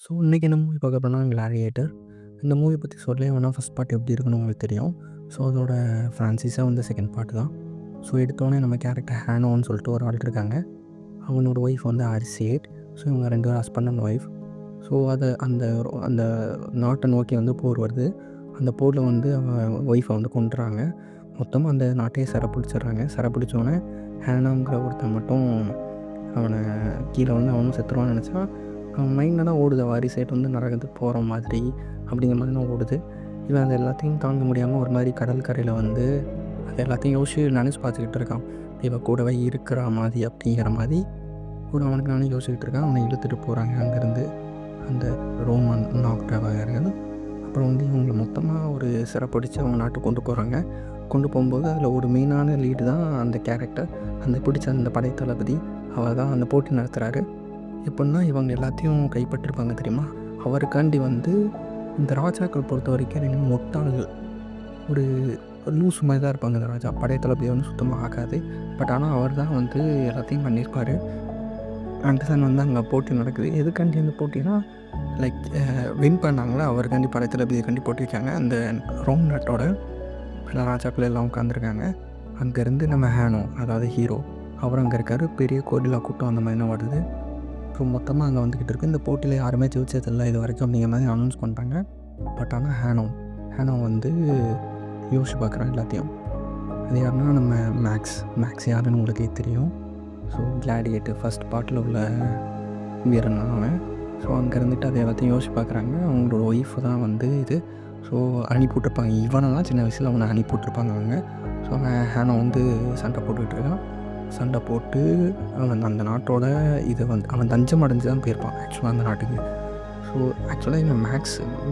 So இன்றைக்கி என்ன movie பார்க்க போனால் கிளாடியேட்டர். இந்த மூவி பற்றி சொல்ல வேணா ஃபஸ்ட் பார்ட் எப்படி இருக்குன்னு உங்களுக்கு தெரியும். ஸோ அதோட ஃப்ரான்சிஸாக வந்து செகண்ட் பார்ட் தான். ஸோ எடுத்தோடனே நம்ம கேரக்டர் ஹேனோன்னு சொல்லிட்டு ஒரு ஆள் இருக்காங்க. அவனோட ஒய்ஃப் வந்து அரிசேட். ஸோ இவங்க 2 பேரும் ஹஸ்பண்ட் அண்ட் ஒய்ஃப். ஸோ அதை அந்த அந்த நாட்டை நோக்கி வந்து போர் வருது. அந்த போரில் வந்து அவன் ஒய்ஃபை வந்து கொண்டுறாங்க. மொத்தமாக அந்த நாட்டையே சிறைப்பிடிச்சிடுறாங்க. சிறைப்பிடிச்சோடனே ஹேனாங்கிற ஒருத்தன் மட்டும் அவனை கீழே வந்து அவனும் செத்துருவான்னு நினச்சா அவன் மைண்டில் தான் ஓடுது. அரிசேட் வந்து நரகத்துக்கு போகிற மாதிரி அப்படிங்கிற மாதிரி தான் ஓடுது. இவன் அது எல்லாத்தையும் தாங்க முடியாமல் ஒரு மாதிரி கடல் கரையில் வந்து அது எல்லாத்தையும் யோசிச்சு நினச்சி பார்த்துக்கிட்டு இருக்கான். இவன் கூடவே இருக்கிற மாதிரி அப்படிங்கிற மாதிரி கூட அவனுக்கு நானே யோசிச்சுக்கிட்டு இருக்கான். அவனை இழுத்துட்டு போகிறாங்க அங்கேருந்து அந்த ரோமன் நாக்டவர்கள். அப்புறம் வந்து இவங்களை மொத்தமாக ஒரு சிறப்பிடிச்சு அவங்க நாட்டுக்கு கொண்டு போகிறாங்க. கொண்டு போகும்போது அதில் ஒரு மெயினான லீடு தான் அந்த கேரக்டர், அந்த பிடிச்ச அந்த படைத்தளபதி. அவர் தான் அந்த போட்டி நடத்துகிறாரு. எப்படின்னா இவங்க எல்லாத்தையும் கைப்பற்றிருப்பாங்க தெரியுமா. அவருக்காண்டி வந்து இந்த ராஜாக்கள் பொறுத்த வரைக்கும் 2 முட்டாள்கள், ஒரு லூஸ் மாதிரி தான் இருப்பாங்க. இந்த ராஜா படைத்தளபதி வந்து சுத்தமாக ஆகாது. பட் ஆனால் அவர் தான் வந்து எல்லாத்தையும் பண்ணியிருப்பார். ஆண்டர்சன் வந்து அங்கே போட்டி நடக்குது. எதுக்காண்டி அந்த போட்டினா லைக் வின் பண்ணாங்களா அவருக்காண்டி படைத்தளபதிக்காண்டி போட்டி வச்சாங்க. அந்த ரோம் நாட்டோட எல்லா ராஜாக்கள் எல்லாம் உட்காந்துருக்காங்க. அங்கேருந்து நம்ம ஹேனோ, அதாவது ஹீரோ, அவர் அங்கே இருக்கார். பெரிய கோரிலா கூட்டம் அந்த மாதிரிலாம் வருது. ஸோ மொத்தமாக அங்கே வந்துக்கிட்டு இருக்குது. இந்த போட்டியில் யாருமே ஜெயிச்சதில்லை இது வரைக்கும் அப்படிங்கிற மாதிரி அனௌன்ஸ் பண்ணிட்டாங்க. பட் ஆனால் ஹேனோ வந்து யோசிச்சு பார்க்குறான் எல்லாத்தையும். அது யாருன்னா நம்ம மேக்ஸ் யாருன்னு உங்களுக்கே தெரியும். ஸோ கிளாடியேட்டர் ஃபஸ்ட் பார்ட்டில் உள்ள வீரன் அவன். ஸோ அங்கே இருந்துட்டு அதை எல்லாத்தையும் யோசிச்சு பார்க்குறாங்க. அவங்களோட ஒய்ஃபு தான் வந்து இது. ஸோ அனுப்பிவிட்ருப்பாங்க. இவனெல்லாம் சின்ன வயசில் அவனை அனுப்பிவிட்ருப்பாங்க அவங்க. ஸோ அவன் ஹேனோ வந்து சண்டை போட்டுக்கிட்டு இருக்கான். சண்டை போட்டு அவன் அந்த நாட்டோட இதை வந்து அவன் தஞ்சம் அடைஞ்சு தான் போயிருப்பான் ஆக்சுவலாக அந்த நாட்டுக்கு. ஸோ ஆக்சுவலாக இவன்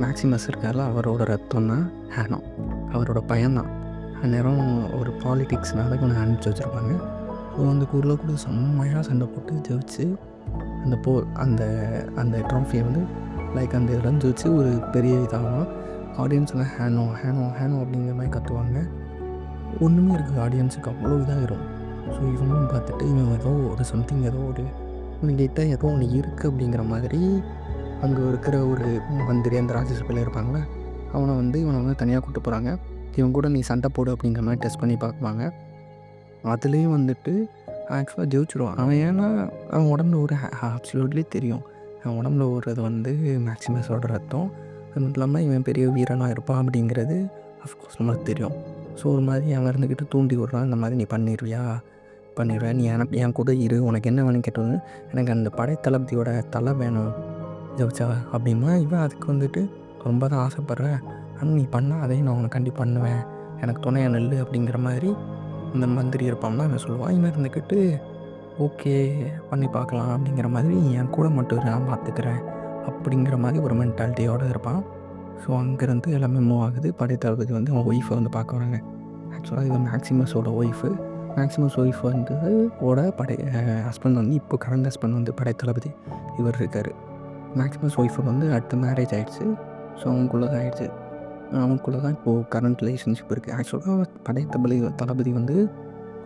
மேக்ஸிமஸ் இருக்கார்ல, அவரோட ரத்தம் தான் ஹேனோ, அவரோட பையன்தான். அந்நேரம் ஒரு பாலிட்டிக்ஸ்னால இவனை அனுப்பிச்சி வச்சுருப்பாங்க. ஸோ அந்த ஊரில் கூட செம்மையாக சண்டை போட்டு ஜெயிச்சு அந்த அந்த ட்ராஃபியை வந்து லைக் அந்த இதெல்லாம் ஜெயிச்சு ஒரு பெரிய இதாகும். ஆடியன்ஸ்லாம் ஹேனோ ஹேனோ ஹேனோ அப்படிங்கிற மாதிரி கற்றுவாங்க. ஒன்றுமே இருக்குது ஆடியன்ஸுக்கு அவ்வளோ இதாகிடும். ஸோ இவனும் பார்த்துட்டு இவன் ஏதோ ஒரு சம்திங் ஏதோ ஒரு இவன்கிட்ட ஏதோ ஒன்று இருக்குது அப்படிங்கிற மாதிரி அங்கே இருக்கிற ஒரு மந்திரி அந்த ராஜ்யசபையில் இருப்பாங்களே இவனை வந்து தனியாக கூப்பிட்டு போகிறாங்க. இவன் கூட நீ சண்டை போடு அப்படிங்கிற மாதிரி டெஸ்ட் பண்ணி பார்க்குவாங்க. அதுலேயும் வந்துட்டு ஆக்சுவலாக ஜெயிச்சிடுவான் அவன். ஏன்னா அவன் உடம்புல ஒரு அப்சல்யூட்லி தெரியும் அவன் உடம்புல ஓடுறது வந்து மேக்ஸிமஸோட ரத்தம். அது மட்டும் இல்லாமல் இவன் பெரிய வீரனாக இருப்பான் அப்படிங்கிறது அஃப்கோர்ஸ் நம்மளுக்கு தெரியும். ஸோ ஒரு மாதிரி அவன் இருந்துக்கிட்டு தூண்டி விட்றான். இந்த மாதிரி நீ பண்ணிடுவேன், நீ என் கூட இரு, உனக்கு என்ன வேணும்னு கேட்டது, எனக்கு அந்த படைத்தளபதியோட தலை வேணும் ஜெயிச்சா அப்படின்னா இவன் அதுக்கு வந்துட்டு ரொம்ப தான் ஆசைப்பட்றேன், ஆனால் நீ பண்ணால் அதையும் நான் உனக்கு கண்டிப்பாக பண்ணுவேன், எனக்கு துணையாக நெல் அப்படிங்கிற மாதிரி அந்த மந்திரி இருப்பான்னா அவன் சொல்லுவான். இவன் இருந்துக்கிட்டு ஓகே பண்ணி பார்க்கலாம் அப்படிங்கிற மாதிரி என் கூட மட்டும் நான் பார்த்துக்கிறேன் அப்படிங்கிற மாதிரி ஒரு மென்டாலிட்டியோடு இருப்பான். ஸோ அங்கேருந்து எல்லாமே மூவ் ஆகுது. படைத்தளபதி வந்து அவன் ஒய்ஃபை வந்து பார்க்க வராங்க. ஆக்சுவலாக இவன் மேக்ஸிமஸோட ஒய்ஃபு. மேக்ஸிமஸ் ஒய்ஃப் வந்து ஹஸ்பண்ட் வந்து இப்போ கரண்ட் ஹஸ்பண்ட் வந்து படைத்தளபதி இவர் இருக்கார். மேக்ஸிமஸ் ஒய்ஃபுக்கு வந்து அடுத்த மேரேஜ் ஆகிடுச்சு. ஸோ அவங்களுக்குள்ளே தான் ஆகிடுச்சு. அவங்களுக்குள்ளே தான் இப்போது கரண்ட் ரிலேஷன்ஷிப் இருக்குது. ஆக்சுவலாக தளபதி வந்து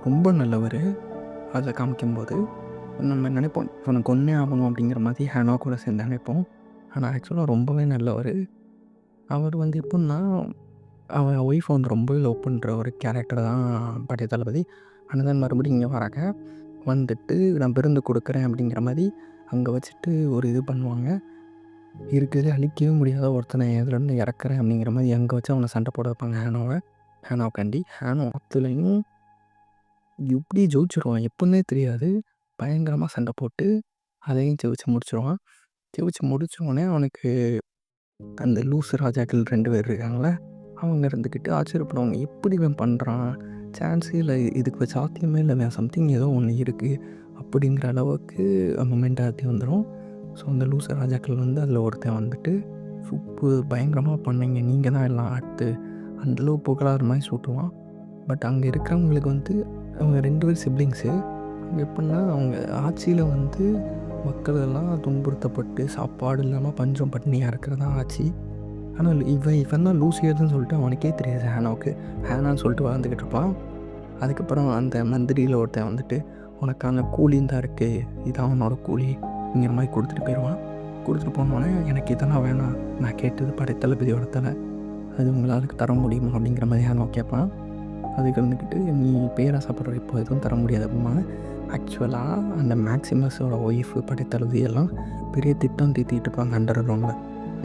ரொம்ப நல்லவர். அதை காமிக்கும்போது நம்ம நினைப்போம் இவனை கொன்னே ஆகணும் அப்படிங்கிற மாதிரி ஹேனோ கூட சேர்ந்து நினைப்போம். ஆனால் ஆக்சுவலாக ரொம்பவே நல்லவர். அவர் வந்து எப்படின்னா அவன் ஒய்ஃபை வந்து ரொம்பவே லவ் பண்ணுற ஒரு கேரக்டர் தான் படைத்தளபதி. ஆனால் தான் மறுபடியும் இங்கே வராங்க. வந்துட்டு நான் விருந்து கொடுக்குறேன் அப்படிங்கிற மாதிரி அங்கே வச்சுட்டு ஒரு இது பண்ணுவாங்க. இருக்கிறது அழிக்கவே முடியாத ஒருத்தனை எதுலேருந்து இறக்குறேன் அப்படிங்கிற மாதிரி அங்கே வச்சு அவனை சண்டை போட வைப்பாங்க ஹேனோக்காண்டி. ஹேனோ அதுலேயும் எப்படி ஜெயிச்சிருவான் எப்படின்னே தெரியாது. பயங்கரமாக சண்டை போட்டு அதையும் ஜெயிச்சு முடிச்சிடுவான். ஜெயிச்சு முடித்தோடனே அவனுக்கு அந்த லூசு ராஜாக்கள் 2 பேர் இருக்காங்களே அவங்க இருந்துக்கிட்டு ஆச்சரியப்படுவாங்க. எப்படி இவன் பண்ணுறான், சான்ஸே இல்லை, இதுக்கு சாத்தியமே இல்லை, சம்திங் ஏதோ ஒன்று இருக்குது அப்படிங்கிற அளவுக்கு மென்டாலிட்டி வந்துடும். ஸோ அந்த லூச ராஜாக்கள் வந்து அதில் ஒருத்தன் வந்துட்டு பயங்கரமாக பண்ணீங்க, நீங்கள் தான் எல்லாம் அடுத்து அந்தளவு புகழாத மாதிரி சூட்டுவான். பட் அங்கே இருக்கிறவங்களுக்கு வந்து அவங்க 2 பேர் சிப்ளிங்ஸு. அங்கே எப்படின்னா அவங்க ஆட்சியில் வந்து மக்கள் எல்லாம் துன்புறுத்தப்பட்டு சாப்பாடு இல்லாமல் பஞ்சம் பட்டினியாக இருக்கிறதா ஆச்சு. ஆனால் இவன் தான் லூசியர்னு சொல்லிட்டு அவனுக்கே தெரியாது ஹேனாவுக்கு. ஹேனான்னு சொல்லிட்டு வாழ்ந்துக்கிட்டு இருப்பான். அதுக்கப்புறம் அந்த மந்திரியில் ஒருத்தன் வந்துட்டு உனக்கான கூலின்னு தான் இருக்குது, இதான் அவனோட கூலிங்கிற மாதிரி கொடுத்துட்டு போயிடுவான். கொடுத்துட்டு போனோடனே எனக்கு இதெல்லாம் வேணாம், நான் கேட்டது படைத்தளபதியோட தலை, அது உங்களால் தர முடியுமா அப்படிங்கிற மாதிரி ஹேனோ கேட்பான். அதுக்கு வந்துக்கிட்டு நீ பேராசைப்படுற இப்போ எதுவும் தர முடியாது அப்படிம்பாங்க. ஆக்சுவலாக அந்த மேக்ஸிமஸோட ஒய்ஃபு படைத்தளபதி எல்லாம் பெரிய திட்டம் தீட்டிகிட்டு இருப்பாங்க அண்டர் கிரவுண்டில்.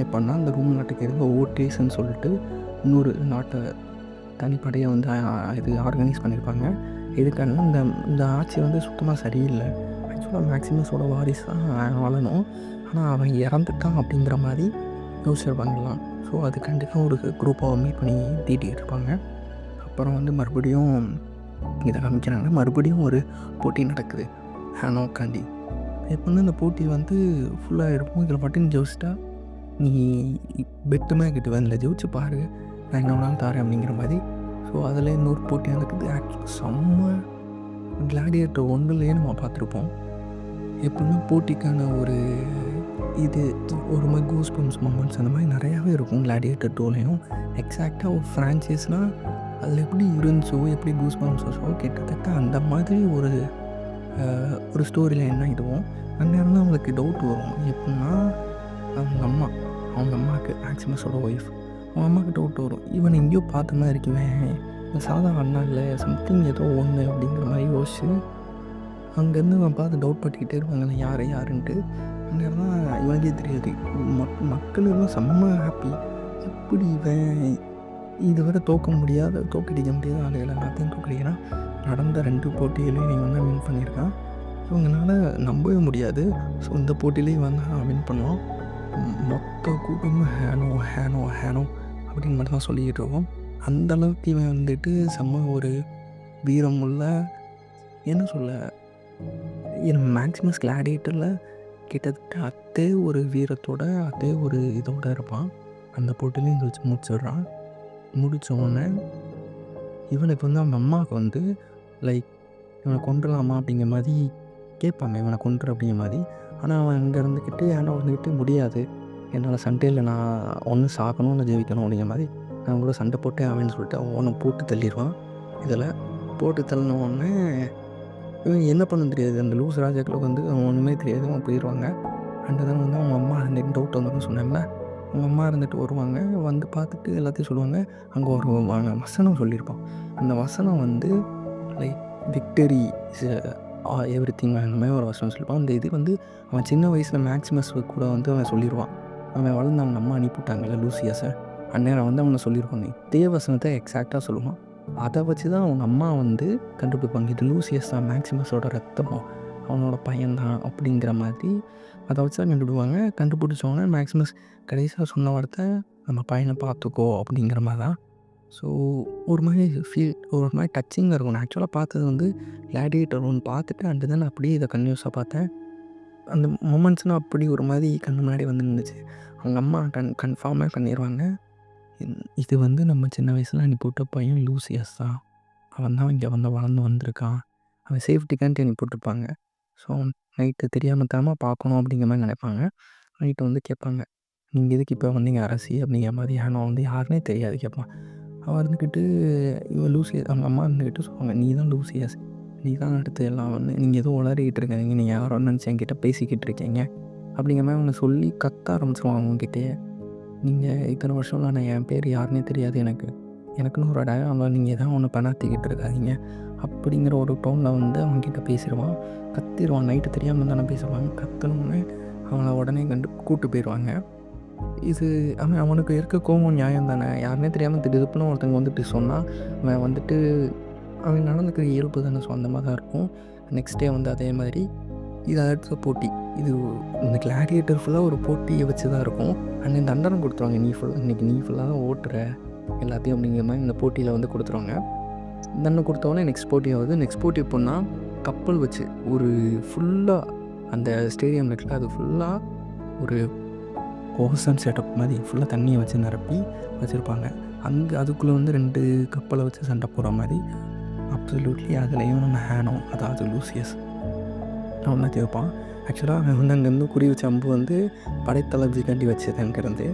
எப்படின்னா அந்த ரூம் நாட்டுக்கு இருக்க ஓடிஎஸ்ன்னு சொல்லிட்டு இன்னொரு நாட்டை தனிப்படையை வந்து இது ஆர்கனைஸ் பண்ணியிருப்பாங்க. இதுக்கான இந்த இந்த ஆட்சி வந்து சுத்தமாக சரியில்லை. ஆக்சுவலாக மேக்ஸிமஸோட வாரிசு தான் வாழணும், ஆனால் அவன் இறந்துட்டான் அப்படிங்கிற மாதிரி யோசிச்சிருப்பாங்கலாம். ஸோ அதுக்காண்டிக்க ஒரு குரூப்பாக மீட் பண்ணி தீட்டிகிட்டு இருப்பாங்க. அப்புறம் வந்து மறுபடியும் இதை காமிக்கிறாங்க. மறுபடியும் ஒரு போட்டி நடக்குது ஹேனோக்காண்டி. இப்போ வந்து இந்த போட்டி வந்து ஃபுல்லாக இருக்கும். இதில் மட்டும் நீ ஜெயிச்சிட்டா நீ பெட்டுமே கிட்டுவேன், இல்லை ஜெயிச்சு பாரு, நான் என்ன வேணாலும் தாரேன் அப்படிங்கிற மாதிரி. ஸோ அதில் இன்னொரு போட்டி நடக்குது. ஆக்சுவலாக செம்ம கிளாடியேட்டர் 1லேயே நம்ம பார்த்துருப்போம். எப்பவுமே போட்டிக்கான ஒரு இது ஒரு மாதிரி கூஸ் பம்ப்ஸ் மொமெண்ட்ஸ் அந்த மாதிரி நிறையாவே இருக்கும் கிளாடியேட்டர் 2லேயும். எக்ஸாக்டாக ஒரு ஃப்ரான்ச்சைஸ்னால் அதில் எப்படி இருந்துச்சோ, எப்படி கூஸ் பம்ப்ஸோ கிட்டத்தட்ட அந்த மாதிரி ஒரு ஸ்டோரி லைன் தான் இதுவும். அந்நேரம் தான் அவங்களுக்கு டவுட் வரும். எப்படின்னா அவங்க அம்மாவுக்கு மேக்ஸிமஸோட ஒய்ஃப், அவங்க அம்மாவுக்கு டவுட் வரும். இவன் எங்கேயோ பார்த்த மாதிரி இருக்குவேன், இந்த சாதா அண்ணா இல்லை, சம்திங் ஏதோ ஒன்று அப்படிங்கிற மாதிரி யோசிச்சு அங்கேருந்து அவன் பார்த்து டவுட் பட்டுக்கிட்டே இருப்பாங்க யாருன்ட்டு. அந்நேரம் தான் இவனுக்கே தெரியாது. மக்கள் எல்லாம் செம்ம ஹாப்பி. எப்படி இவன் இதுவரை தோக்கடிக்க முடியாத ஆளுகள் எல்லாத்தையும் தோக்கடிக்கிறான். நடந்த 2 போட்டிகளையும் இவன் தான் வின் பண்ணியிருக்கான். ஸோ இவங்களால் நம்பவே முடியாது. ஸோ இந்த போட்டியிலையும் இவன் தான் வின் பண்ணுவான். மொத்த கூட்டமும் ஹேனோ அப்படின்னு மட்டும் தான் சொல்லிக்கிட்டு இருக்கோம். அந்தளவுக்கு இவன் வந்துட்டு செம்ம ஒரு வீரமுள்ள, என்ன சொல்ல, மேக்ஸிமஸ் கிளாடியேட்டரில் கிட்டத்தட்ட அதே ஒரு வீரத்தோட அதே ஒரு இதோட இருப்பான். அந்த போட்டிலையும் இதை வச்சு முடிச்சிடுறான். முடித்தோடனே இவனுக்கு வந்து அவங்க அம்மாவுக்கு வந்து லைக் இவனை கொண்டுடலாமா அப்படிங்கிற மாதிரி கேட்பாங்க, இவனை கொண்டுரு அப்படிங்கிற மாதிரி. ஆனால் அவன் இங்கே இருந்துக்கிட்டு வந்துக்கிட்டு முடியாது, என்னால் சண்டையில் நான் ஒன்று சாகணும், இல்லை ஜெயிக்கணும் அப்படிங்கிற மாதிரி நான் கூட சண்டை போட்டே ஆவேன்னு சொல்லிட்டு அவனை போட்டு தள்ளிடுவான். இதில் போட்டு தள்ளினோடனே இவன் என்ன பண்ண தெரியாது, அந்த லூஸ் ராஜாக்களுக்கு வந்து அவன் ஒன்றுமே தெரியாது, அவன் போயிடுவாங்க. அண்ட் தான் வந்து அவங்க அம்மா இருந்துட்டு டவுட் வந்துன்னு சொன்னாங்களே, அவங்க அம்மா இருந்துட்டு வருவாங்க, வந்து பார்த்துட்டு எல்லாத்தையும் சொல்லுவாங்க. அங்கே ஒரு வசனம் சொல்லியிருப்பான். அந்த வசனம் வந்து லைக் விக்டரி இஸ் எவ்ரிதிங் அந்த மாதிரி ஒரு வசனம் சொல்லியிருப்பான். அந்த இது வந்து அவன் சின்ன வயசில் மேக்ஸிமஸ் கூட வந்து அவன் சொல்லிடுவான். அவன் வளர்ந்து அவங்க அம்மா அனுப்பிவிட்டாங்கல்ல லூசியஸை, அந்நேரம் வந்து அவனை சொல்லியிருப்பாங்க. இதே வசனத்தை எக்ஸாக்டாக சொல்லுவான். அதை வச்சு தான் அவங்க அம்மா வந்து கண்டுபிடிப்பாங்க, இது லூசியஸ் தான், மேக்ஸிமஸோட ரத்தம், அவனோட பையன்தான் அப்படிங்கிற மாதிரி அதை வச்சு தான் கண்டுபிடிப்பாங்க. கண்டுபிடிச்சவொன்னே மேக்ஸிமஸ் கடைசியாக சொன்ன வார்த்தை, நம்ம பையனை பார்த்துக்கோ அப்படிங்கிற மாதிரி தான். ஸோ ஒரு மாதிரி ஒரு மாதிரி டச்சிங்காக இருக்கும். நான் ஆக்சுவலாக பார்த்தது வந்து கிளாடியேட்டர் 1 பார்த்துட்டு அண்டு தான் அப்படியே இதை கன்யூஸாக பார்த்தேன். அந்த மொமெண்ட்ஸ்னால் அப்படி ஒரு மாதிரி கண்ணு முன்னாடி வந்து நின்றுச்சு. அவங்க அம்மா கன்ஃபார்மாக பண்ணிடுவாங்க, இது வந்து நம்ம சின்ன வயசில் அனுப்பிவிட்ட பையன் லூசியஸ் தான், அவன் தான் இங்கே வந்து வளர்ந்து வந்திருக்கான், அவன் சேஃப்டிக்கான்ட்டு அனுப்பிவிட்ருப்பாங்க. ஸோ நைட்டு தெரியாமல் தாம பார்க்கணும் அப்படிங்கிற மாதிரி நினைப்பாங்க. நைட்டு வந்து கேட்பாங்க, நீங்கள் எதுக்கு இப்போ வந்தீங்க அரசி அப்படிங்கிற மாதிரி. ஆனால் வந்து யாருனே தெரியாது கேட்பான். அவன் இருந்துக்கிட்டு இவன் லூசியஸ், அவங்க அம்மா இருந்துக்கிட்டு சொல்லுவாங்க, நீ தான் லூசியஸ், நீ தான் அடுத்து எல்லாம் வந்து நீங்கள் எதுவும் உளறிக்கிட்டு இருக்காங்க, நீங்கள் யாரோ நினச்சி என்கிட்ட பேசிக்கிட்டு இருக்கீங்க அப்படிங்கிற மாதிரி அவனை சொல்லி கத்த ஆரம்பிச்சிருவாங்க அவங்ககிட்டயே. நீங்கள் இத்தனை வருஷம்லாம் நான் என் பேர் யாருன்னே தெரியாது, எனக்குன்னு ஒரு அடையாளம், நீங்கள் எதாவது ஒன்று பண்ணாத்திக்கிட்டு இருக்காதீங்க அப்படிங்கிற ஒரு டோனில் வந்து அவங்ககிட்ட பேசிடுவான். கத்திடுவான். நைட்டு தெரியாமல் தானே பேசுவாங்க. கத்தணுன்னு அவனை உடனே கூப்பிட்டு போயிடுவாங்க. இது அவனுக்கு இருக்க கோவம் நியாயம் தானே, யாருனே தெரியாமல் திடுப்புன்னு ஒருத்தங்க வந்துட்டு சொன்னால் அவன் வந்துட்டு அவன் நடந்துக்கிற இயல்பு தானே. ஸோ அந்த மாதிரி தான் இருக்கும். நெக்ஸ்ட் டே வந்து அதே மாதிரி இது அடுத்த போட்டி. இது இந்த கிளாடியேட்டர் ஃபுல்லாக ஒரு போட்டியை வச்சு தான் இருக்கும். அண்ட் இந்த தண்டனை கொடுத்துருவாங்க, இன்றைக்கி நீ ஃபுல்லாக ஓட்டுற எல்லாத்தையும் அப்படிங்கிற மாதிரி இந்த போட்டியில் வந்து கொடுத்துருவாங்க. தண்டனை கொடுத்தோடனே நெக்ஸ்ட் போட்டி ஆகுது. நெக்ஸ்ட் போட்டி எப்படின்னா கப்பல் வச்சு ஒரு ஃபுல்லாக அந்த ஸ்டேடியம் இருக்குல்ல, அது ஃபுல்லாக ஒரு ஓசன் செட்டப் மாதிரி ஃபுல்லாக தண்ணியை வச்சு நிரப்பி வச்சுருப்பாங்க. அதுக்குள்ளே வந்து 2 கப்பலை வச்சு சண்டை போடுற மாதிரி. அப்சல்யூட்லி அதுலேயும் நம்ம ஹேனோ, அதாவது லூசியஸ், அவன் தான் கேட்பான். ஆக்சுவலாக அவன் வந்து அங்கேருந்து குறி வச்ச அம்பு வந்து படைத்தளபதிக்காண்டி வச்சது அங்கேருந்து.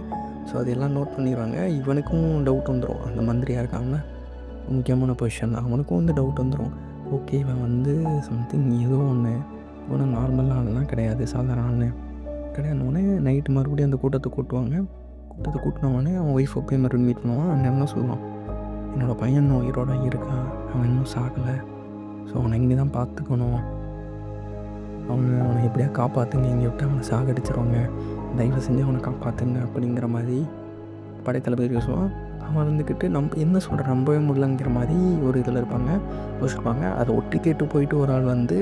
ஸோ அதெல்லாம் நோட் பண்ணிடுவாங்க. இவனுக்கும் டவுட் வந்துடும், அந்த மந்திரியாக இருக்காங்க, முக்கியமான பொசிஷன் தான், அவனுக்கும் வந்து டவுட் வந்துடும். ஓகே, இவன் வந்து சம்திங் ஏதோ ஒன்று, இவனை நார்மலாக ஆளுலாம் கிடையாது, சாதாரண ஆள், கிடையாதுனோடனே நைட்டு மறுபடியும் அந்த கூட்டத்தை கூட்டுவாங்க. கூட்டத்தை கூட்டினோடனே அவன் ஒய்ஃபை போய் மறுபடியும் மீட் பண்ணுவான். அந்நேரம் தான் சொல்லுவான், என்னோடய பையன் இன்னும் உயிரோட இருக்கான், அவன் இன்னும் சாகலை, ஸோ அவனை இங்கே தான் பார்த்துக்கணும், அவனை எப்படியா காப்பாற்றுங்க, இங்கே விட்டு அவனை சாகடிச்சிருவாங்க, தயவு செஞ்சு அவனை காப்பாற்றுங்க அப்படிங்கிற மாதிரி படைத்தளபதி பேசுவான். அவன் இருந்துக்கிட்டு நம்ம என்ன சொல்கிற நம்பவே முடியலங்கிற மாதிரி ஒரு இதில் யோசிப்பாங்க. அதை ஒட்டி கேட்டு போயிட்டு ஒரு ஆள் வந்து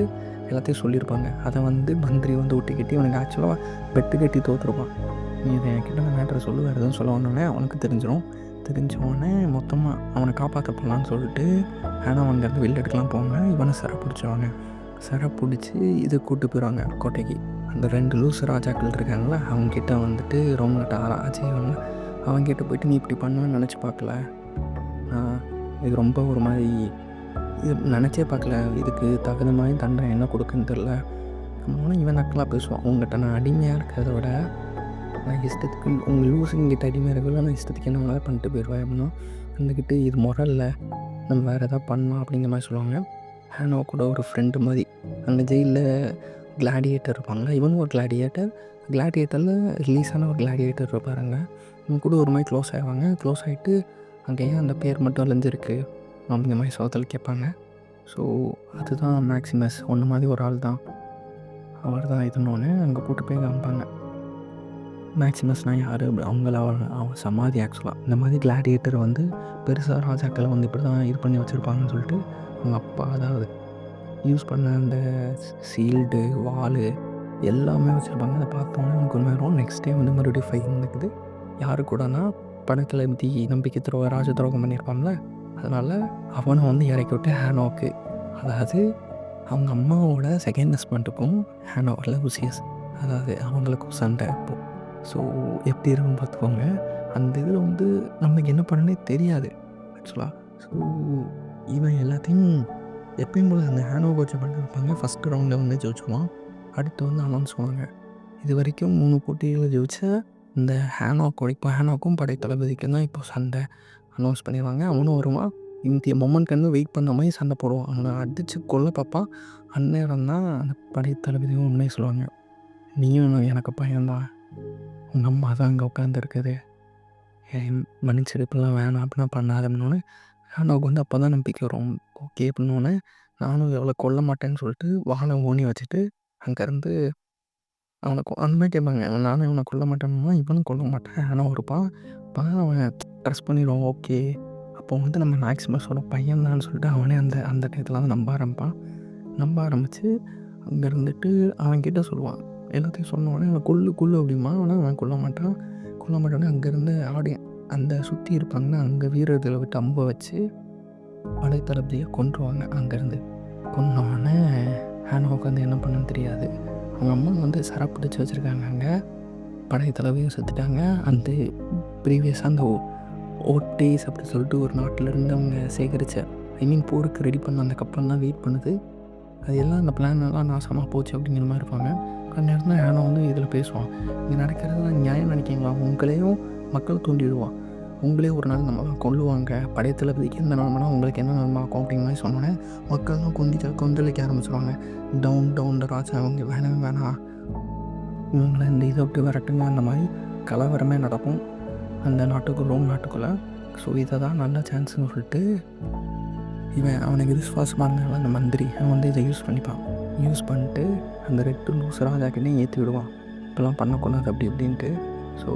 எல்லாத்தையும் சொல்லியிருப்பாங்க. அதை வந்து மந்திரி வந்து ஒட்டி கட்டி அவனுக்கு ஆக்சுவலாக வெட்டு கட்டி தோற்றுருப்பான். நீ இதை என்கிட்ட அந்த மேட்ரை சொல்லு, வேறு எதுவும் சொல்ல வந்தோடனே அவனுக்கு தெரிஞ்சோடனே மொத்தமாக அவனை காப்பாற்ற போகலான்னு சொல்லிட்டு ஆனால் அங்கேருந்து வெளில எடுக்கலாம் போவாங்க. இவனை சிறை பிடிச்சி இது கூப்பிட்டு போயிடுவாங்க கோட்டைக்கு. அந்த 2 லூஸ் ராஜாக்கள் இருக்காங்களா, அவங்ககிட்ட வந்துட்டு ரோம்கிட்ட அஜய் அவங்ககிட்ட போயிட்டு, நீ இப்படி பண்ணுவேன்னு நினச்சி பார்க்கல, இது ரொம்ப ஒரு மாதிரி இது நினச்சே பார்க்கல, இதுக்கு தகுந்த மாதிரி தண்டனை என்ன கொடுக்குன்னு தெரில. நம்மளும் இவன் நக்கலாக பேசுவான், உங்கள்கிட்ட நான் அடிமையாக இருக்கிறத விட நான் இஷ்டத்துக்கு உங்கள் லூஸுங்கிட்ட அடிமையாக இருக்கல, நான் இஷ்டத்துக்கு என்ன வேணாலும் பண்ணிட்டு போயிடுவேன் அப்படின்னா வந்துக்கிட்டு இது முறையில் நம்ம வேறு எதாவது பண்ணலாம் அப்படிங்கிற மாதிரி சொல்லுவாங்க. ஹேனோ கூட ஒரு ஃப்ரெண்டு மாதிரி அந்த ஜெயிலில் கிளாடியேட்டர் இருப்பாங்க. இவனும் ஒரு கிளாடியேட்டரில் ரிலீஸ் ஆன ஒரு கிளாடியேட்டர் இருப்பாருங்க. இவங்க கூட ஒரு மாதிரி க்ளோஸ் ஆகிடுவாங்க. க்ளோஸ் ஆகிட்டு அங்கேயே அந்த பேர் மட்டும் அழிஞ்சிருக்கு அப்படிங்கிற மாதிரி சோதல் கேட்பாங்க. ஸோ அதுதான் மேக்ஸிமஸ், ஒன்று மாதிரி ஒரு ஆள் தான், அவர் தான் இதுன்னு அங்கே போட்டு போய் காமிப்பாங்க. மேக்ஸிமஸ்னால் யார், அவன் சமாதி ஆக்சுவலாக இந்த மாதிரி கிளாடியேட்டர் வந்து பெருசாக ராஜாக்களை வந்து இப்படி தான் இது பண்ணி வச்சுருப்பாங்கன்னு சொல்லிட்டு அவங்க அப்பா அதாவது யூஸ் பண்ண அந்த சீல்டு வால் எல்லாமே வச்சுருப்பாங்க. அதை பார்த்தோன்னே எனக்கு ஒரு நேரம் நெக்ஸ்ட் டே வந்து மறுபடியும் ஃபைட் நடக்குது. யாரு கூடனா பணத்தில் எப்படி நம்பிக்கை ராஜ துரோகம் பண்ணியிருப்பாங்களே, அதனால் அவனை வந்து இறக்கி விட்டு ஹேனோக்கு, அதாவது அவங்க அம்மாவோட செகண்ட் ஹஸ்பண்டுக்கும் ஹேனோவில் லூசியஸ், அதாவது அவங்களுக்கும் சண்டை. இப்போது ஸோ எப்படி இருக்குன்னு பார்த்துக்கோங்க. அந்த இதில் வந்து நமக்கு என்ன பண்ணனே தெரியாது ஆக்சுவலாக. ஸோ இவன் எல்லாத்தையும் எப்பயும் போல் அந்த ஹேனோ கோச்சை பண்ணியிருப்பாங்க. ஃபஸ்ட்டு ரவுண்டில் வந்து ஜெயிச்சுவான். அடுத்து வந்து அனௌன்ஸ் பண்ணுவாங்க, இது வரைக்கும் 3 போட்டிகளை ஜெயிச்ச இந்த ஹேனோக்கும் படை தளபதிக்கும் தான் இப்போ சண்டை அனௌன்ஸ் பண்ணிடுவாங்க. அவனும் வருவான். இந்த மொமெண்ட்க்கு வெயிட் பண்ண மாதிரி சண்டை போடுவான். அவனை அடித்து கொல்ல பார்ப்பான். அந்நேரம் தான் அந்த படை தளபதியும் உண்மையை சொல்லுவாங்க, நீயும் எனக்கு பையன்தான், உங்கள் அம்மா தான் அங்கே உட்காந்துருக்குது, என் மன்னிச்செடுப்புலாம் வேணாம் அப்படின்னா பண்ணாதன்னு ஹேனோக்கு வந்து அப்போ தான் நம்பிக்கை வரும். ஓகே அப்படின்னோடனே நானும் எவ்வளோ கொல்ல மாட்டேன்னு சொல்லிட்டு வாழை ஊனி வச்சுட்டு அங்கேருந்து அவனை அந்த மாதிரி கேட்பாங்க. நானும் இவனை கொல்ல மாட்டேன்னா இவனும் கொல்ல மாட்டேன், ஆனால் இருப்பான். அப்போ அவன் ட்ரஸ்ட் பண்ணிடுவான். ஓகே, அப்போ வந்து நம்ம மேக்ஸிமஸோட பையன் தான் சொல்லிட்டு அவனே அந்த டயத்தில் தான் நம்ப ஆரம்பித்து அங்கே இருந்துட்டு அவன்கிட்ட சொல்லுவான். எல்லாத்தையும் சொன்னோடனே அவன் கொல்லு அப்படிமா, ஆனால் அவன் கொல்ல மாட்டானே. அங்கேருந்து அந்த சுற்றி இருப்பாங்கன்னா அங்கே வீரர்களை விட்டு அம்பை வச்சு படை தளபதியை கொன்றுவாங்க. அங்கேருந்து கொன்னோடனே ஹேனோவுக்கு வந்து என்ன பண்ணுன்னு தெரியாது. அவங்க அம்மா வந்து சிறை பிடிச்சி வச்சுருக்காங்க. அங்கே படை தளபதியும் செத்துட்டாங்க. அந்த ப்ரீவியஸாக அந்த ஓட்டேஸ் அப்படி சொல்லிட்டு ஒரு நாட்டிலேருந்து அவங்க சேகரித்த போருக்கு ரெடி பண்ண அந்த கப்பல் தான் வெயிட் பண்ணுது. அது எல்லாம் அந்த பிளான் எல்லாம் நாசமாக போச்சு அப்படிங்கிற மாதிரி இருப்பாங்க. அந்த நேரம் தான் ஹேனோ வந்து இதில் பேசுவான், இங்கே நடக்கிறது நியாயம் நினைக்கிங்களா, உங்களையும் மக்கள் தூண்டிடுவான், உங்களே ஒரு நாள் நம்ம கொல்லுவாங்க, படை தளபதிக்கு எந்த நிலமைனா உங்களுக்கு என்ன நிலமை ஆகும் அப்படிங்கிற மாதிரி சொன்னோன்னே மக்கள் தான் கொந்தளிக்க ஆரம்பிச்சிருவாங்க. டவுன் ராஜா அவங்க வேணாம் இவங்களை இந்த இதை அப்படி வரட்டுங்க, அந்த மாதிரி கலவரமே நடக்கும் அந்த ரோம் நாட்டுக்குள்ளே. ஸோ இதை தான் நல்ல சான்ஸ்னு சொல்லிட்டு இவன் அவனுக்கு விசுவாசமான அந்த மந்திரி அவன் வந்து இதை யூஸ் பண்ணிட்டு அந்த 2 லூஸ் ராஜாக்கிட்டையும் ஏற்றி விடுவான், இப்போலாம் பண்ணக்கூடாது அப்படி இப்படின்ட்டு. ஸோ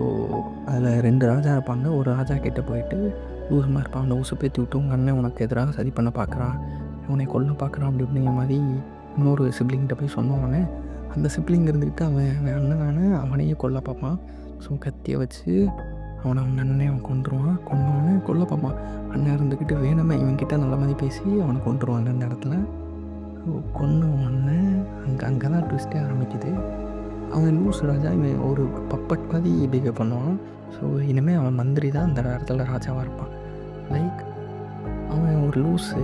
அதில் 2 ராஜா இருப்பாங்க. ஒரு ராஜா கிட்டே போயிட்டு லூஸமாக இருப்பான், அந்த ஊசை பேற்றி விட்டு உங்கள் அண்ணன் உனக்கு எதிராக சதி பண்ண பார்க்குறான், உன்னை கொல்ல பார்க்குறான் அப்படி அப்படிங்கிற மாதிரி இன்னொரு சிப்ளிங்கிட்ட போய் சொன்னோடனே அந்த சிப்ளிங் இருந்துக்கிட்டு அவன் அண்ணன் அவனையே கொல்ல பார்ப்பான். ஸோ கத்தியை வச்சு அவங்க அண்ணனே அவன் கொன்றுவான். கொல்ல பார்ப்பான். அண்ணன் இருந்துக்கிட்டு வேணுமே இவன்கிட்ட நல்ல மாதிரி பேசி அவனை கொன்றுவான் அந்த இடத்துல. ஸோ கொன்னோடனே அங்கே தான் ட்விஸ்ட்டே ஆரம்பிக்குது. அவன் லூஸ் ராஜா இவன் ஒரு பப்பட் மாதிரி பிஹேவ் பண்ணுவான். ஸோ இனிமேல் அவன் மந்திரி தான் அந்த இடத்துல ராஜாவாக இருப்பான். லைக் அவன் ஒரு லூஸு,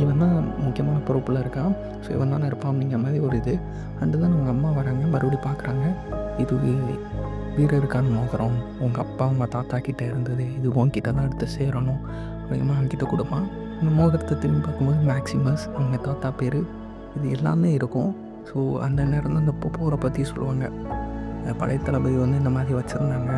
இவன் தான் முக்கியமான பொறுப்பில் இருக்கான், ஸோ இவன் தானே இருப்பான் அப்படிங்கிற மாதிரி ஒரு இது. அண்டு தான் அவங்க அம்மா வராங்க, மறுபடியும் பார்க்குறாங்க, இது வீரருக்கான மோதிரம், உங்கள் அப்பா உங்கள் தாத்தா கிட்டே இருந்தது, இது உன்கிட்ட தான் எடுத்து சேரணும் அப்படிங்கிற அவன்கிட்ட கொடுப்பான். இந்த மோதிரத்தை திரும்பி பார்க்கும்போது மேக்ஸிமஸ் அவங்க தாத்தா பேர் இது எல்லாமே இருக்கும். ஸோ அந்த நேரம் தான் அந்த போரை பற்றி சொல்லுவாங்க. படை தளபதி வந்து இந்த மாதிரி வச்சுருந்தாங்க,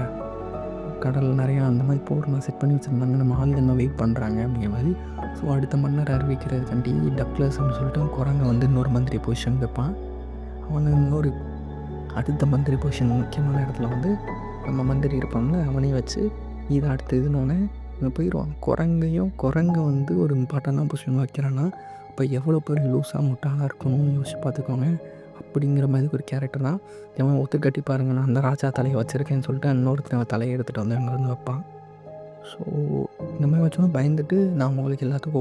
கடல் நிறையா அந்த மாதிரி போர்லாம் செட் பண்ணி வச்சுருந்தாங்க, நம்ம ஆள் என்ன வெயிட் பண்ணுறாங்க அப்படிங்கிற மாதிரி. ஸோ அடுத்த மன்னர் அறிவிக்கிறதுக்காண்டி டக்ளஸ்ன்னு சொல்லிட்டு குரங்கை வந்து இன்னொரு மந்திரி பொசிஷன் வைப்பான். அவனை இன்னொரு அடுத்த மந்திரி பொசிஷன் முக்கியமான இடத்துல வந்து நம்ம மந்திரி இருப்பாங்கள அவனையும் வச்சு இதை அடுத்த இதுனோடனே இவன் போயிடுவான். குரங்கு வந்து ஒரு இம்பார்ட்டண்டான பொசிஷன் வைக்கிறான்னா அப்போ எவ்வளோ பேர் லூஸாக முட்டாளாக இருக்கணும்னு யோசிச்சு பார்த்துக்கோங்க. அப்படிங்கிற மாதிரி ஒரு கேரக்டர் தான். அவன் ஒத்துக்கட்டி பாருங்க, நான் அந்த ராஜா தலையை வச்சுருக்கேன்னு சொல்லிட்டு இன்னொருத்தன் தலையை எடுத்துகிட்டு வந்து அங்கேருந்து வைப்பான். ஸோ இந்த மாதிரி வச்சோன்னா பயந்துட்டு நான் உங்களுக்கு எல்லாத்துக்கும்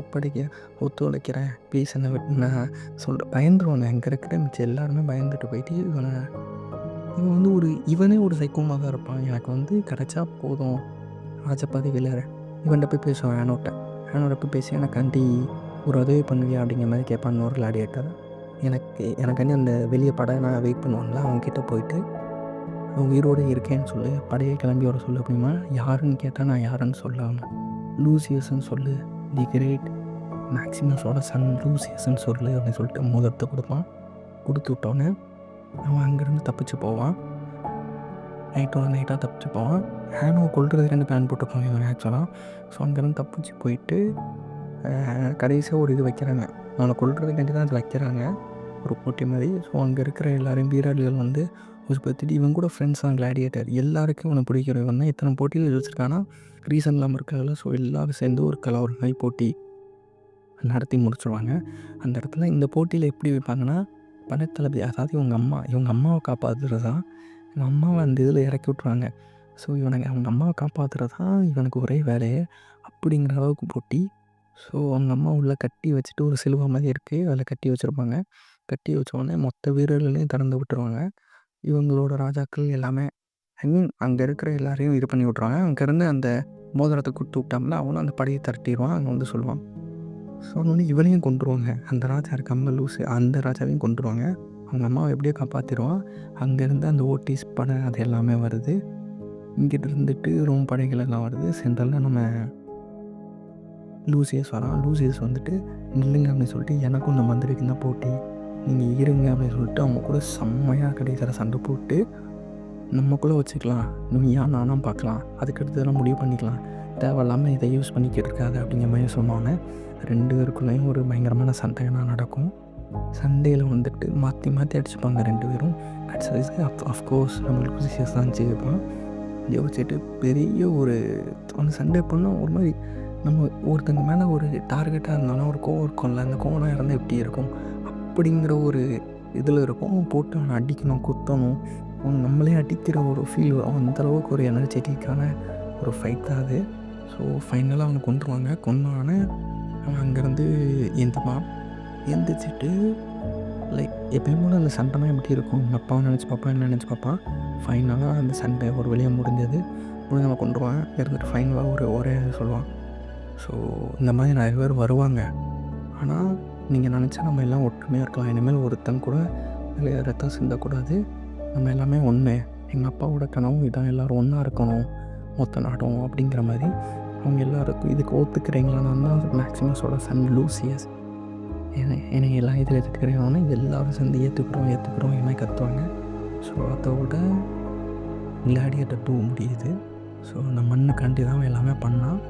ஒத்துழைக்கிறேன் ப்ளீஸ் என்ன நான் சொல்கிறேன் பயந்துருவானு. அங்கே இருக்கிற மிச்சம் எல்லாருமே பயந்துட்டு போயிட்டு இவன் வந்து இவனே ஒரு சைக்கோமாக தான் இருப்பான். எனக்கு வந்து கிடச்சா போதும் ராஜா பதவியில் இவன்கிட்ட போய் பேசுவான். ஹேனோட போய் பேசி எனக்காண்டி ஒரு உதவி பண்ணுவியா அப்படிங்கிற மாதிரி கேட்பான் ஒரு கிளாடியேட்டர். எனக்காண்டி அந்த வெளியே படை நான் வெயிட் பண்ணுவாங்களா அவங்கக்கிட்ட போயிட்டு உயிரோடு இருக்கேன்னு சொல்லு, படையை கிளம்பி வர சொல்லு அப்படிமா. யாருன்னு கேட்டால் நான் யாருன்னு சொல்லாமல் லூசியஸ்ன்னு சொல்லு, தி கிரேட் மேக்ஸிமஸோட சன் லூசியஸ்ன்னு சொல்லு அப்படின்னு சொல்லிட்டு மோதிரத்தை கொடுப்பான். கொடுத்து விட்டோன்னே அவன் அங்கேருந்து தப்பிச்சு போவான். நைட்டாக தப்பிச்சு போவான். ஹேனோவை கொல்றதுக்கு 2 பிளான் போட்டிருப்பாங்க இவன் ஆக்சுவலாக. ஸோ அங்கேருந்து தப்பிச்சு போயிட்டு கடைசியாக ஒரு இது வைக்கிறாங்க, அவனை கொல்றதுக்காண்டி தான் அது வைக்கிறாங்க ஒரு போட்டி மாதிரி. ஸோ அங்கே இருக்கிற எல்லோரும் வீரர்கள் வந்து பார்த்துட்டு இவன் கூட ஃப்ரெண்ட்ஸ் தான் கிளாடியேட்டர், எல்லாருக்கும் இவனை பிடிக்கிறவன் தான். இத்தனை போட்டியில் வச்சுருக்கானா ரீசன் இல்லாமல் இருக்காதுல்ல. ஸோ எல்லோரும் சேர்ந்து ஒரு மாதிரி போட்டி நடத்தி முடிச்சுடுவாங்க. அந்த இடத்துல இந்த போட்டியில் எப்படி வைப்பாங்கன்னா படைத்தளபதி, அதாவது இவங்க அம்மாவை காப்பாற்றுறது தான். இவங்க அம்மாவை அந்த இதில் இறக்கி விட்ருவாங்க. ஸோ அவங்க அம்மாவை காப்பாற்றுறது தான் இவனுக்கு ஒரே வேலையே அப்படிங்கிற அளவுக்கு போட்டி. ஸோ அவங்க அம்மா உள்ளே கட்டி வச்சுட்டு ஒரு சிலுவை மாதிரி இருக்குது, அதில் கட்டி வச்சுருப்பாங்க. கட்டி வச்சோடனே மொத்த வீரர்களையும் திறந்து விட்டுருவாங்க. இவங்களோட ராஜாக்கள் எல்லாமே அங்கே இருக்கிற எல்லாரையும் இது பண்ணி விட்ருவாங்க. அங்கேருந்து அந்த மோதிரத்தை கொடுத்து விட்டாங்களா அவனும் அந்த படையை திரட்டிடுவான். அங்கே வந்து சொல்லுவான். ஸோ வந்து இவனையும் கொண்டுருவாங்க, அந்த ராஜா இருக்காம லூஸு, அந்த ராஜாவையும் கொண்டுருவாங்க. அவங்க அம்மாவை எப்படியோ காப்பாற்றிடுவான். அங்கேருந்து அந்த ஓட்டிஸ் படை அது எல்லாமே வருது. இங்கிட்ட இருந்துட்டு ரோம் படைகள் எல்லாம் வருது. சென்ட்ரலில் நம்ம லூசியஸ் வரான். லூசியஸ் வந்துட்டு நில்லுங்க அப்படின்னு சொல்லிட்டு எனக்கும் இந்த மந்திரிக்கு தான் போட்டி, நீங்கள் இருங்க அப்படின்னு சொல்லிட்டு அவங்க கூட செம்மையாக கடைசியில் சண்டை போட்டு நம்மக்குள்ளே வச்சுக்கலாம், நீயா நானாக பார்க்கலாம், அதுக்கடுத்ததெல்லாம் முடிவு பண்ணிக்கலாம், தேவையில்லாமல் இதை யூஸ் பண்ணிக்கிட்டு இருக்காது அப்படிங்கிற மாதிரி சொன்னாங்க. 2 பேருக்குள்ளேயும் ஒரு பயங்கரமான சண்டையெல்லாம் நடக்கும். சண்டையில் வந்துட்டு மாற்றி அடிச்சுப்பாங்க 2 பேரும். அஃப்கோர்ஸ் நம்மளுக்கு லூசியஸ் தான் ஜெயிப்பான். யோசிச்சுட்டு பெரிய ஒரு அந்த சண்டை பண்ணால் ஒரு மாதிரி நம்ம ஒருத்தங்க மேலே ஒரு டார்கெட்டாக இருந்தாலும் ஒரு கோவம் இருக்கும்ல, அந்த கோவம் இருந்தால் எப்படி இருக்கும் அப்படிங்கிற ஒரு இதில் இருக்கும். போட்டு அவனை அடிக்கணும், குத்தணும், நம்மளே அடிக்கிற ஒரு ஃபீல் வரும். அந்தளவுக்கு ஒரு எனர்ஜெட்டிக்கான ஒரு ஃபைட் தான் அது. ஸோ ஃபைனலாக அவனை கொண்டுருவாங்க. கொண்டானே அவன் அங்கேருந்து எந்திரிச்சிட்டு லைக் எப்பயும் கூட அந்த சண்டைனா எப்படி இருக்கும், எங்கள் அப்பாவை நினச்சி பார்ப்பான், என்ன நினச்சி பார்ப்பான். ஃபைனலாக அந்த சண்டை ஒரு வழியாக முடிஞ்சு அவன் கொண்டுருவான். இருந்துட்டு ஃபைனலாக ஒரே சொல்லுவான். ஸோ இந்த மாதிரி நிறைய பேர் வருவாங்க, ஆனால் நீங்கள் நினச்சா நம்ம எல்லாம் ஒற்றுமையாக இருக்கலாம், இனிமேல் ஒருத்தன் கூட நிறைய ரத்தம் சிந்தக்கூடாது, நம்ம எல்லாமே ஒன்று, எங்கள் அப்பாவோட கனவும் இதான், எல்லோரும் ஒன்றா இருக்கணும் மொத்த நாடும் அப்படிங்கிற மாதிரி. அவங்க எல்லாருக்கும் இதுக்கு ஒத்துக்கிறீங்களான்னு தான் மேக்ஸிமஸோட சன் லூசியஸ் என்னை எல்லாம் இதில் ஏற்றுக்கிறேன், இது எல்லோரும் சேர்ந்து ஏற்றுக்கிறோம் எல்லாமே கற்றுவாங்க. ஸோ அதோட கிளாடியேட்டர் 2 முடியுது. ஸோ அந்த மண்ணுக்காண்டி தான் எல்லாமே பண்ணால்